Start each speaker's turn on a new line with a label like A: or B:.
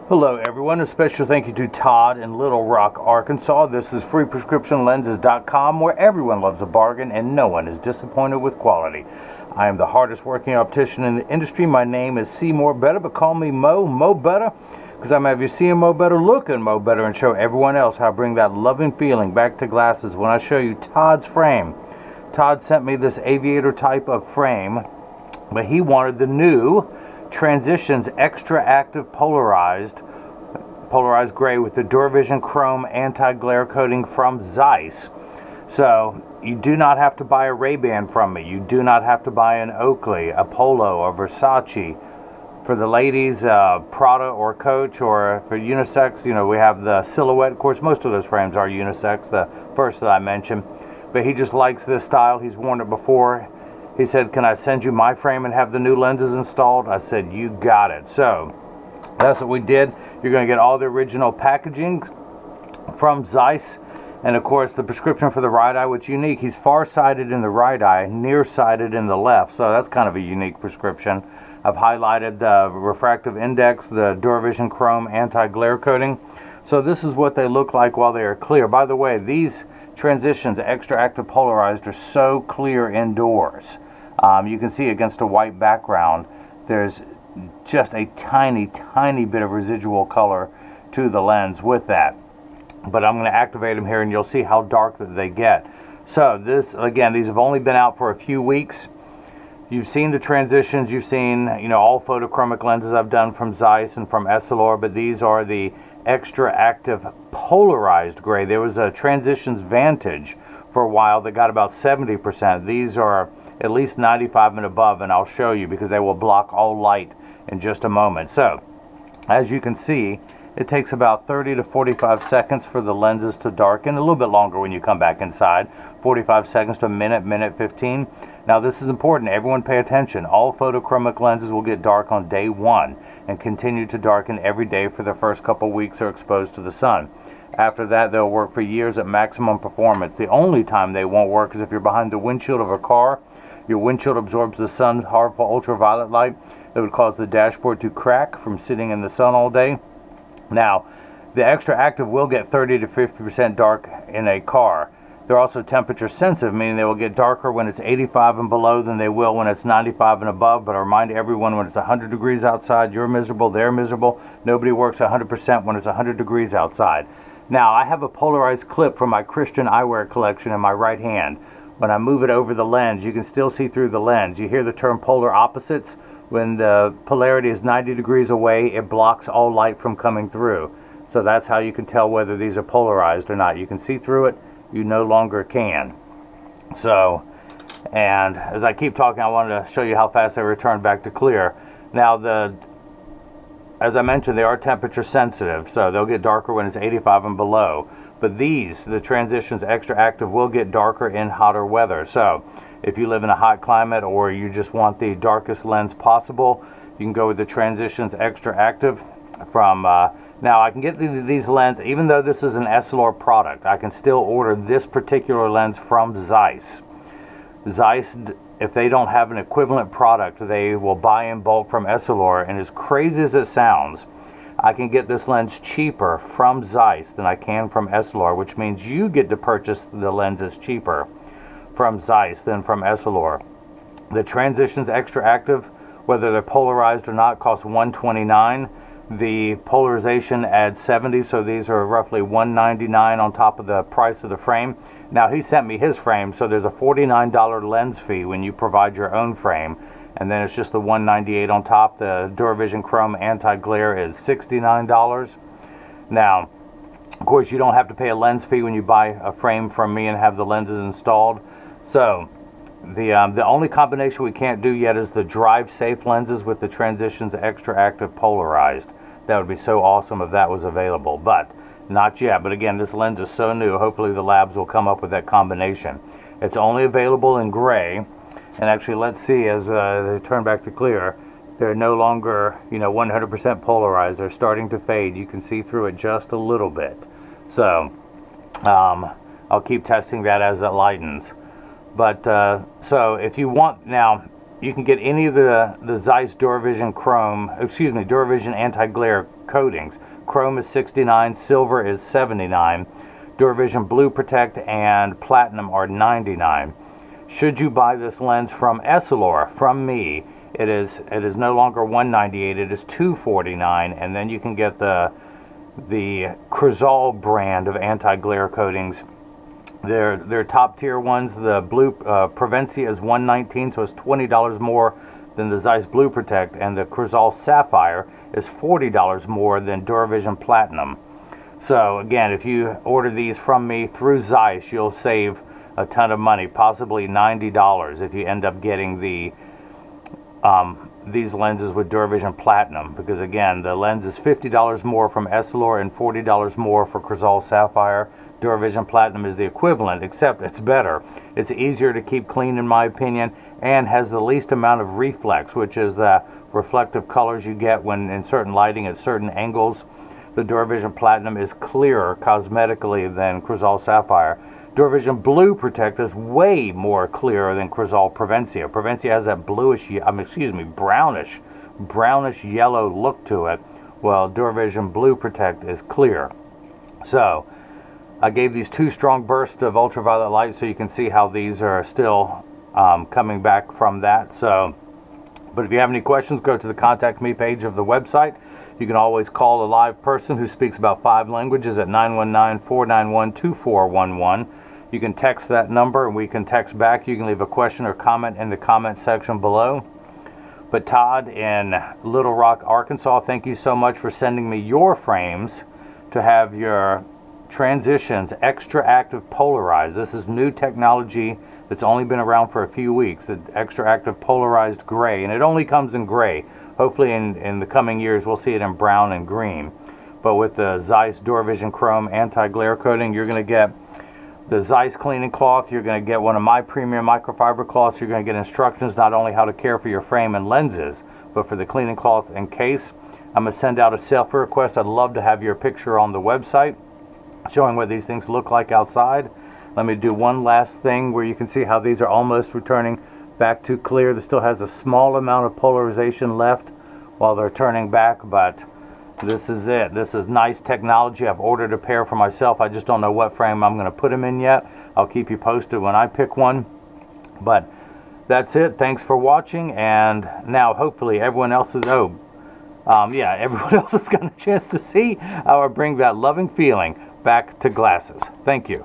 A: Hello everyone, a special thank you to Todd in Little Rock, Arkansas. This is freeprescriptionlenses.com, where everyone loves a bargain and no one is disappointed with quality. I am the hardest working optician in the industry. My name is Seymour Better, but call me Mo Better, because I'm have you seeing Mo Better, looking Mo Better, and show everyone else how I bring that loving feeling back to glasses when I show you Todd's frame. Todd sent me this aviator type of frame, but he wanted the new Transitions XTRactive polarized gray with the Duravision Chrome anti-glare coating from Zeiss. So you do not have to buy a Ray-Ban from me. You do not have to buy an Oakley, a Polo, a Versace. For the ladies, Prada or Coach, or for unisex, you know, we have the Silhouette. Of course, most of those frames are unisex, the first that I mentioned. But he just likes this style. He's worn it before. He said, can I send you my frame and have the new lenses installed? I said, you got it. So that's what we did. You're going to get all the original packaging from Zeiss. And of course, the prescription for the right eye, which is unique. He's far-sighted in the right eye, nearsighted in the left. So that's kind of a unique prescription. I've highlighted the refractive index, the Duravision Chrome anti-glare coating. So this is what they look like while they are clear. By the way, these Transitions XTRactive polarized are so clear indoors. You can see against a white background, there's just a tiny bit of residual color to the lens with that. But I'm going to activate them here and you'll see how dark that they get. So this, again, these have only been out for a few weeks. You've seen the Transitions, you've seen, you know, all photochromic lenses I've done from Zeiss and from Essilor, but these are the XTRactive polarized gray. There was a Transitions Vantage for a while that got about 70%. These are at least 95 and above, and I'll show you because they will block all light in just a moment. So, as you can see, it takes about 30 to 45 seconds for the lenses to darken, a little bit longer when you come back inside, 45 seconds to a minute 15. Now this is important, everyone pay attention. All photochromic lenses will get dark on day one and continue to darken every day for the first couple weeks they're exposed to the sun. After that, they'll work for years at maximum performance. The only time they won't work is if you're behind the windshield of a car. Your windshield absorbs the sun's harmful ultraviolet light that would cause the dashboard to crack from sitting in the sun all day. Now, the XTRactive will get 30 to 50% dark in a car. They're also temperature sensitive, meaning they will get darker when it's 85 and below than they will when it's 95 and above. But I remind everyone, when it's 100 degrees outside, you're miserable, they're miserable. Nobody works 100% when it's 100 degrees outside. Now, I have a polarized clip from my Christian eyewear collection in my right hand. When I move it over the lens, you can still see through the lens. You hear the term polar opposites. When the polarity is 90 degrees away, it blocks all light from coming through. So that's how you can tell whether these are polarized or not. You can see through it, you no longer can. So, and as I keep talking, I wanted to show you how fast they return back to clear. Now, as I mentioned, they are temperature sensitive, so they'll get darker when it's 85 and below. But these, the Transitions XTRactive, will get darker in hotter weather. So if you live in a hot climate or you just want the darkest lens possible, you can go with the Transitions XTRactive from now I can get these lenses, even though this is an Essilor product, I can still order this particular lens from Zeiss. Zeiss, if they don't have an equivalent product, they will buy in bulk from Essilor, and as crazy as it sounds, I can get this lens cheaper from Zeiss than I can from Essilor, which means you get to purchase the lenses cheaper from Zeiss than from Essilor. The Transitions XTRactive, whether they're polarized or not, cost $129. The polarization adds 70, so these are roughly $199 on top of the price of the frame. Now, he sent me his frame, so there's a $49 lens fee when you provide your own frame, and then it's just the $198 on top. The Duravision Chrome anti-glare is $69. Now, of course, you don't have to pay a lens fee when you buy a frame from me and have the lenses installed. So the only combination we can't do yet is the drive safe lenses with the Transitions XTRactive polarized. That would be so awesome if that was available, but not yet. But again, this lens is so new, hopefully the labs will come up with that combination. It's only available in gray, and actually let's see, as they turn back to clear, they're no longer, you know, 100% polarized. They're starting to fade. You can see through it just a little bit. So I'll keep testing that as it lightens. But so if you want, now you can get any of the Zeiss Duravision Chrome, excuse me, Duravision anti-glare coatings. Chrome is $69, silver is $79, Duravision Blue Protect and Platinum are $99. Should you buy this lens from Essilor, from me, it is no longer $198, it is $249, and then you can get the Crizal brand of anti-glare coatings. They're top tier ones. The Blue Prevencia is $119, so it's $20 more than the Zeiss Blue Protect, and the Crizal Sapphire is $40 more than Duravision Platinum. So again, if you order these from me through Zeiss, you'll save a ton of money, possibly $90 if you end up getting these lenses with Duravision Platinum, because again, the lens is $50 more from Essilor and $40 more for Crizal Sapphire. Duravision Platinum is the equivalent, except it's better. It's easier to keep clean in my opinion, and has the least amount of reflex, which is the reflective colors you get when in certain lighting at certain angles. The Duravision Platinum is clearer cosmetically than Crizal Sapphire. Duravision Blue Protect is way more clear than Crizal Prevencia. Prevencia has that bluish, brownish yellow look to it, while Duravision Blue Protect is clear. So I gave these 2 strong bursts of ultraviolet light so you can see how these are still coming back from that. But if you have any questions, go to the Contact Me page of the website. You can always call a live person who speaks about 5 languages at 919-491-2411. You can text that number and we can text back. You can leave a question or comment in the comment section below. But Todd in Little Rock, Arkansas, thank you so much for sending me your frames to have your Transitions XTRactive Polarized. This is new technology that's only been around for a few weeks. The XTRactive Polarized Gray, and it only comes in gray. Hopefully in the coming years we'll see it in brown and green. But with the Zeiss Duravision Chrome anti-glare coating, you're going to get the Zeiss cleaning cloth, you're going to get one of my premium microfiber cloths, you're going to get instructions not only how to care for your frame and lenses, but for the cleaning cloth and case. I'm going to send out a selfie request. I'd love to have your picture on the website showing what these things look like outside. Let me do one last thing where you can see how these are almost returning back to clear. This still has a small amount of polarization left while they're turning back, but this is it. This is nice technology. I've ordered a pair for myself. I just don't know what frame I'm going to put them in yet. I'll keep you posted when I pick one. But that's it. Thanks for watching, and now hopefully everyone else is everyone else has got a chance to see how I bring that loving feeling back to glasses. Thank you.